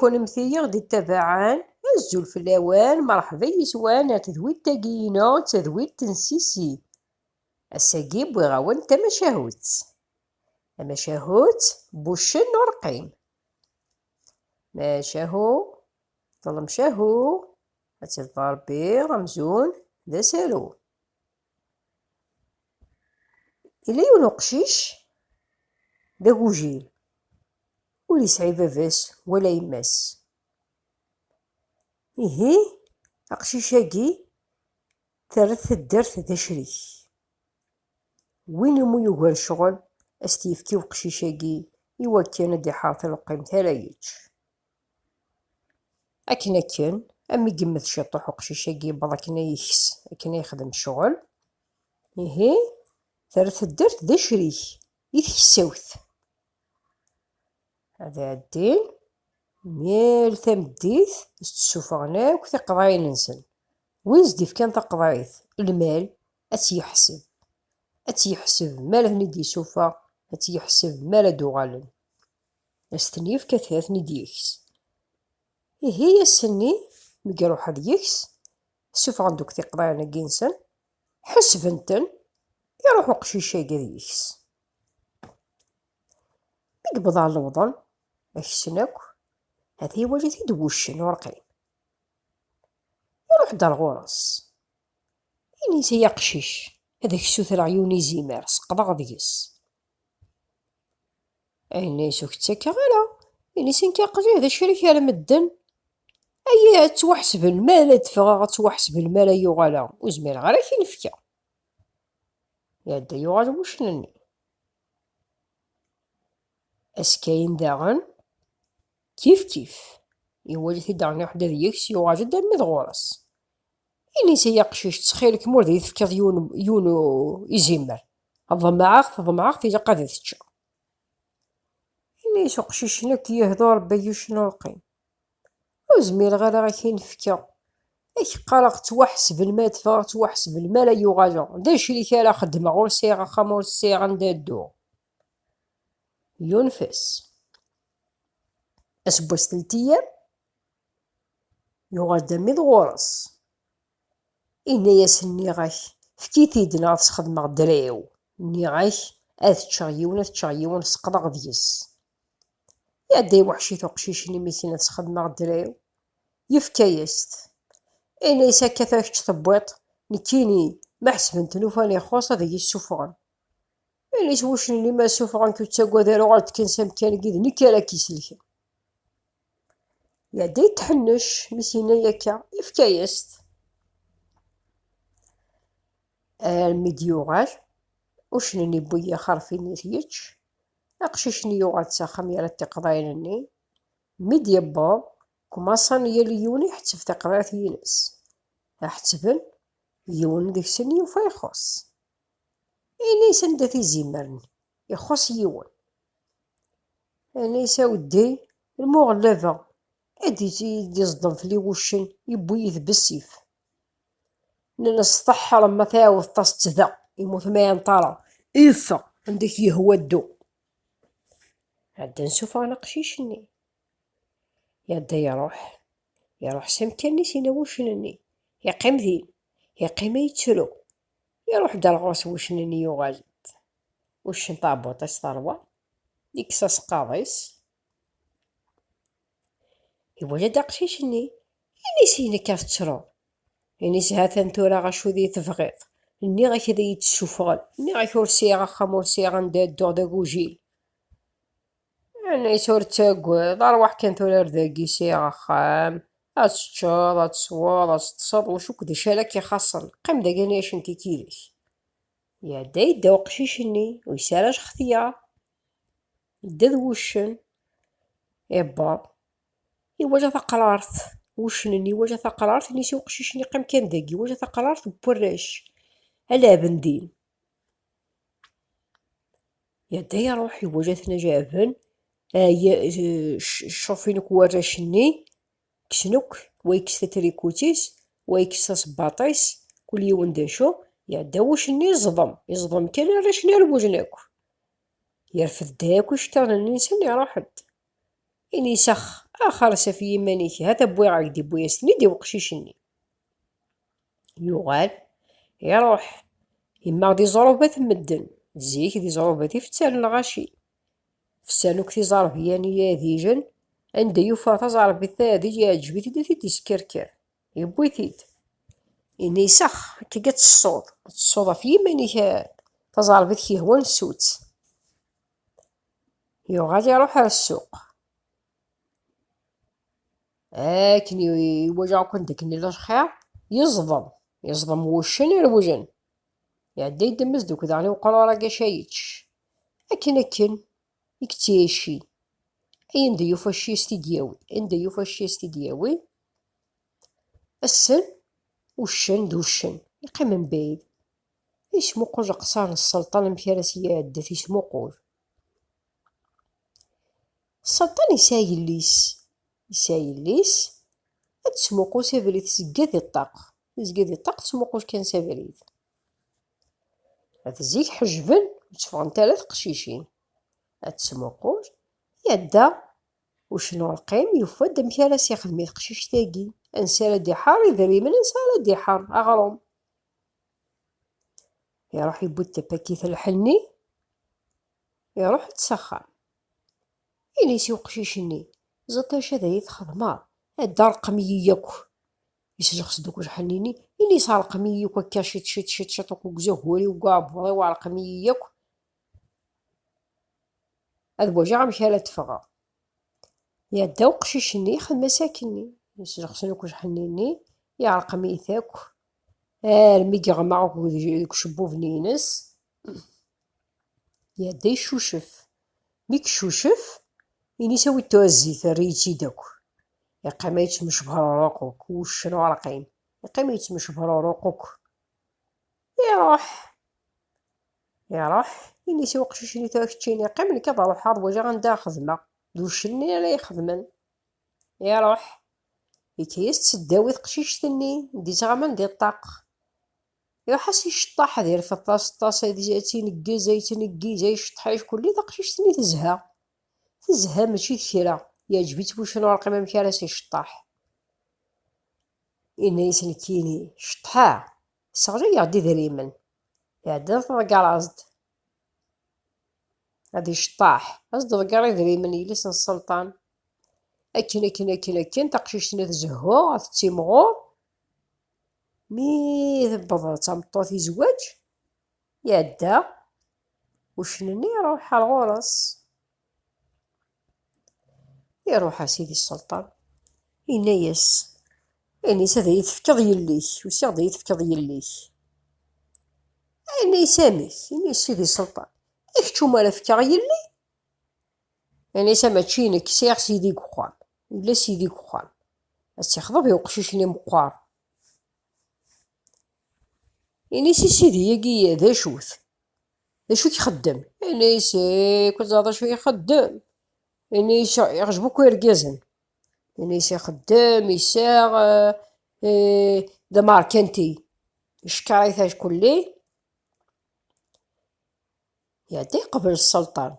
ونمثي غدي التبعان الزول في الاوان مرحبا يسوان تذويت تاقينا تذويت تنسيسي الساقيب وغاون تمشاهوت بوشن ورقيم ماشاهو ظلم شاهو هاتي الضربي غمزون ذا سالو إلا يونو قشيش دا غوجيل ولي يسعي باباس ولا يماس إيهي أقشيشاكي ثلاث الدرت دا شريك وين مو يوغر شغل استيفكي وقشيشاكي إوا كان دي حاطل القيم تلايتش أكنا كان أمي قمت شطوح وقشيشاكي بلا كنا يخس كنا يخدم شغل إيهي ثلاث الدرت دا شريك يتكساوث هذا الدين ميل تمديت استسوفغناك تقضاي ننسن وين زديف كان تقضايث المال أتيحسب مال ندي سوفا أتيحسب مال دوغالن استنيف كثاث نديكس هي السني مقروح هاد يكس سوف عندك تقضاينا جنسن حسبنتن يروحو قشيشا قديكس يقبض على الوضن أكسناك هذه وجهتي دوشن ورقيم يروح دار غورس إني سيقشيش هذاك السوثر عيوني زيمار سقضا غديس أين سوكتك غلا إني سنكاقجي هذا الشريك على مدن أي توحسب المال تفغا توحسب المال يغالا وزمير غير كينفكا يادا يغال وشنني أسكاين داغن كيف يواجه داغن وحدة ديكس يواجه دامي غورس إني سيقشيش تسخيلك مور دي تفكر يونو يزمر الضمعاق تيجا قادة تتشا إني سوقشيش نك يهدر بيوشنو القيم وزميل غير غا كينفكا ايك قالق توحسب المال تفغ توحسب المال يغالا دا شريك على خدمة غور سيغا خمور سيغا ندا الدو ينفس أسبوس تلتيام يغال دامي غورس إنا ياسني غاك فكيتيدنا تخدم دريو ني غاك تشغيون سقطا غديس يا داي وحشي توقشيشني ميسينا تخدم دريو يفكايست إنا يساكا ثاكش تبويط نكيني ما حسبنت نوفاني خوصة ذي السفغان إنا يسوشني لي ما سفغان كنت تاقوا دارو غالت كنسام كان قيد نكالا كيسلكن يا داي تحنش ميسينا ياكا يفكايست الميديوغال وشنني بويا خرفيني ثيتش أقششني يوغال تساخم يالا تقضاينني ميديا باب كماصان يليوني حتف تقضايت ينس أحتبن يون ديك سن يوفا يخص إني سندتي زيمرن يخص يون أنا ساودي المغلفة أدي يصدم في لي وشن يبويث بالسيف نسطح لما تعاود طاس ذا يموت ما ينطرى إفا عندك يهوى الدو عاد نشوف أنا قشيشني يادا يروح سمكاني سينا وشنني يقيم ذين يقيم يتسلو يروح دار غوص وشنني يغالد وشن طابوط استروى يكساس قاضيس يوجد قشيشني إني سينا كاف تسرو إني سهاثا تورا غاشو ذي تفغيض إني غا كذا يتسوفغل إني غا كور سيغا خمور سيغا ندادو دا كوجيل أنا يسور تاقوض أرواح كان تورا رداقي سيغا خام أتشاض أتصوض أتصد وشو كدا شالاك يخصن قيم دا قناش انتي كيريش يا دا يدا وقشيشني ويسالاش اختيار يدا ذوشن يبا يواجه ثقرارت وشنني واجه ثقرارت إني سي وقشيشني قيم كان داقي واجه ثقرارت بوراش ألا بندين يا دا يروح يواجهنا جابن شوفينك وراشني كسنوك ويكس تريكوتيس ويكس صباطيس كل يوم داشو يا دا وشني يصدم كان راشني الوجناك يرفد داك ويشتغل الإنسان يروحد إني سخ آخر في يمانيك هذا بويا عقدي بويا سندي وقشيشني يوغال يروح يما غدي زروبة مدن زيك دي زروبة فتال الغاشي فسانو كتي زارب يعني يا ديجن عند يوفا تزارب ثادي يعجبتي دي تسكركر يبويتيد إني يسخ كي قات الصوض في يمانيك تزاربت كي هو نسوت غادي يروح على السوق كي يواجهو كون داك لاش خير يصدم وشن الوجن يعدي يدمز دوك داغني وقالو راه كاشايتش أكن يكتيشي أين ديو فاشيستي دياوي السن وشن دوشن يقيم من بعيد يسموقوج قصان السلطان مكارس يعدت يسموقوج السلطان يسايليس هاد تسموقو سافريت زكا دي الطاق تسموقوش كان سافريت هاد زيك حجبن تفغن 3 قشيشين هاد تسموقوش يعدا وشنو القيم يفد مكارس يخدم القشيش تاقي انسالة دي حار يدري من انسالة دي حار اغروم يروح يبوت باكيت الحني يروح تسخن ينيسي وقشيشني زطاش هذا يتخدمه هدا رقمي ياكو يسجخ دوك واش حنيني إني صار رقمي ياكو هكا شت وكوك زهوري وكاع بوغي ورقمي ياكو هاد بوجا غمشي على تفغى يعدا وقشيشني يخدم مساكني يسجخ دوك واش حنيني يا رقمي تاكو رمي يغمع دوك شبوف نينس يعدا يشوشف ميك شوشف إني سويتو الزيت ريتي داك يقيم يتمش بهروقك وشنو راقين يقيم يتمش بهروقك يروح إني سوق شيشني تاكتشيني يقيم لك روح هاد وجا غندا خدمة دوشني راه يخدمن يروح يكيس تسداوي قشيشتني ديتها غا ندير الطاق يحس يشطح داير في الطاسة تينكي زي يشطحيش كلي تقشيشتني تزها ماشي كيرا يعجبت شنو رقم مكارس يشطح إنا يسنكيني شطحا صغري يعدي دريمن يعدي ضرقا رصد غادي يشطاح رصد ضرقا دريمن يلسن السلطان أكن تقشيشتنا تزهو تيمغور مي ذبض تمطوط يزواج يعدا وشنني يروح على الغرس يروح سيدي السلطان إنايس إنيس هذا يتفكض يليك وسي غدا يتفكض يليك إني ساميك إنيس سيدي السلطان إكتشو مالا فكا يلي إنيس ماتشينك سيغ سيدي كوخام ولا سيدي كوخام استيخضب يوقشيشني مقوار إنيس سيدي ياكي ذا شوث يخدم إنيس كنت هذا شو يخدم إنيس يعجبوك يرقزن إنيس يخدم يساغ دا ماركنتي يشكاريثاش كلي يعدي قبل السلطان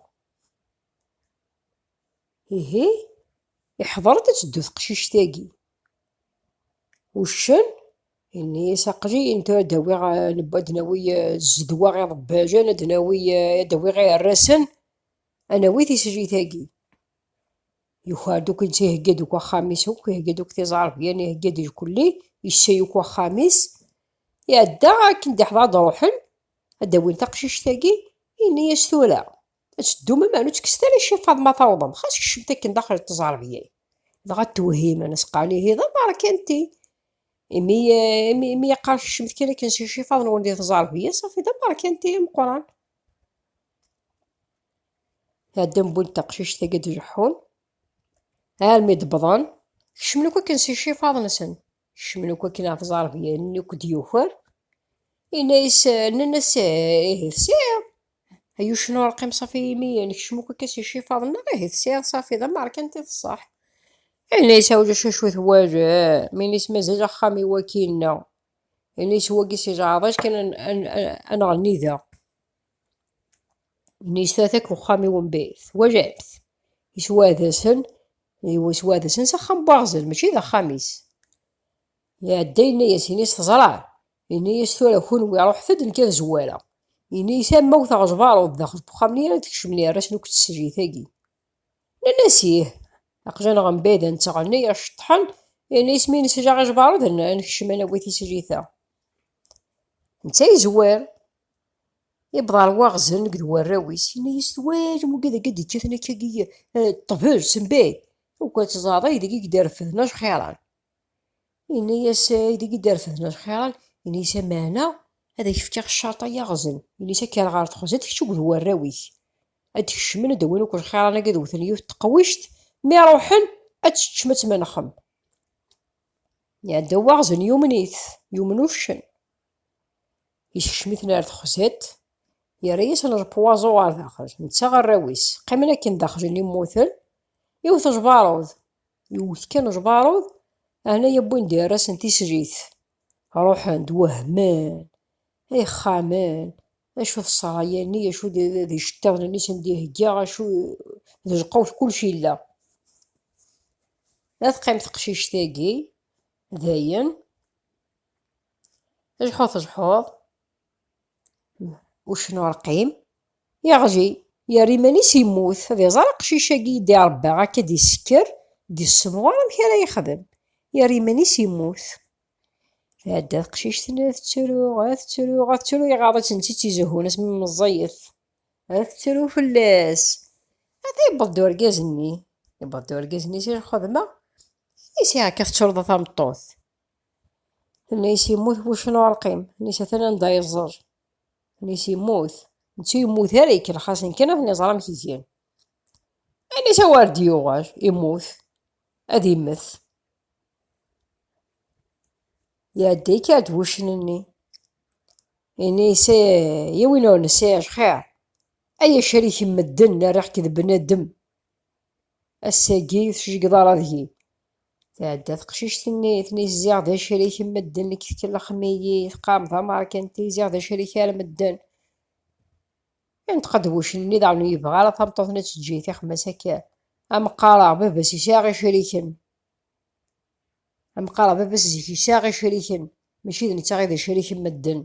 إيهي يحضر تسدو تقشيش تاقي وشن إني ساقجي انتو داوي نبا دناوي الزدوى غير ضباجة دناوي داوي غير الرسن أنا ويتي سجي تاقي يوخا دوك يهكا دوك خامس هوك يهكا دوك تيزعرف يعني هكا ديك كلي يسايوك خامس يعدا كندي حضر روحن هدا وين تقشيش تاقي إني يستولا تسدو ما معنو تكستالي شي فاطمة توضم خاصك شمتك داخل تزعرفياي دغا توهيم أنا سقاني هذا بارك انتي مي قاش شمت كي كنسي شي فاطمة ولدي تزعرفيا صافي دا بارك انتي مقران هدا نبون تقشيش تاقي تجحون الميد بضان شمنو كنسي شي فاضنسن شمنو كنا في زارفيا نيوك ديوخر إنايس ننس إيه سير هيو شنو رقم صافي مية نكشمو كنسي شي فاضنا غيه سير صافي ذا مارك انت الصح إنايس هاوجا شوية واجا مينيس مازال خامي وكيلنا إنايس هو كيسي جعضاش كان أنا غني ذا إنايس ثلاثة وخامي ونبيث وجابت يسوا ذا سن إيوا سوا هذا سنس خام بواغزل ماشي ذا خاميس. يا دايناياس إنيس تزرع، إنيس ثورا كونوي روح ثد نكاد زوالة، إنيس موث غجبارو داخل بخامني راه تكشمني راه شنو كنت تسجي ثاقي. ناسيه أقجان غنبيدا نتغني شطحن، إنيس مين سجا غجبارو درنا نكشم أنا بغيتي سجيتها. نتا زوار يبضى الواغزل نقد وراويس إنيس ثواجم وكذا قد جاتنا كاكية طفل سنباد وكانت زاضي دقيق دار فهناش خيران. إنيس دقيق دار فهناش خيران إنيس معنا هذا يفتح الشاطئ يغزل إنيس كان غار تخزت شو قد وراويس أتكشمن دوينو كل خيران قد وثنيو تقويشت مي روحن أتشمت منخم. يعني دا واغزل يومنيث يومنوشن يشميتنا تخزت يا ريس انا بوازو غار داخل نتا غراويس قيمنا كي داخل اللي موثل يوث جبارود يوث كان جبارود انا يا بوين ندير راس نتي سجيت روح عند وهمان اي خامان اشوف الصرايانية شو دي الشتاغ نيس نديه كاع شو لقاو كلشي لا لا تقيم تقشيش تاقي داين جحوط وشنو رقيم يا غجي يا ريمانيس يموت هذا زرق شيشاكي دي ربي هكا دي السكر دي السمغار مكي راه يخدم يا ريمانيس يموت. هادا قشيشتنا تترو يغاضت نتي تيزهو ناس من الزيف تترو فلاس هذا يبض ورقازني سير خدمة يسي هكا تشرضة تمطوث نيس يموت وشنو رقيم نيس ثنا ندا يزر نيس يموت نتي يموت هاريك خاصن كان في نظام كيكين يعني سوار ديوغاج يموت ادي يمث يا ديك وشنني يعني يا وينو نساج خير اي شريك مدن راح كذا بنادم الساقي شي قدر هذي تعدى تقشيش ثني زيغ دا شريك مدن لك كلا خميي قام ضمار كنتي زيغ دا شريك مدن يعني تقدوش اللي دعونو يبغى على ثمطوثنا تجي خمسة كا أم قارا بس يساغي شريكن أم قارا بس يساغي شريكن ماشي ذني تاغي ذا شريك مدن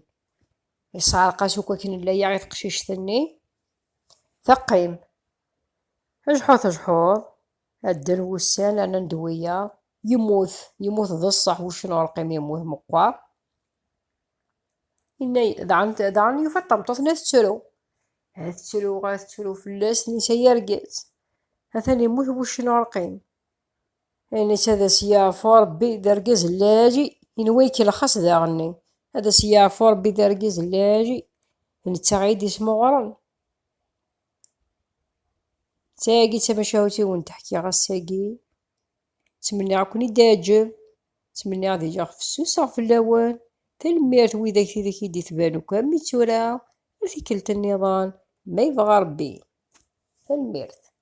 يصار قاسو كاين لا يعي تقشيش ثني ثقيم جحوط الدر وسان أنا ندوية يموت ذا الصح وشنو رقيم يموت مقوار إني دعني يفطم طوثنا تترو فلاس نيسا يرقز هثاني يموت وشنو رقيم يعني هذا سيافو ربي درقز لاجي ينويك الخاص داغني هذا سيافو ربي درقز لاجي نتاغيد اسمو غرن ساقي تمشاوتي ونتحكي غا الساقي تمني عكوني داجب تمني غادي جا فسوسة في اللوان تلميرت ويداك ذاك يدي تبانو كامي تورا في كلتا النظام ما يبغى ربي تلميرت.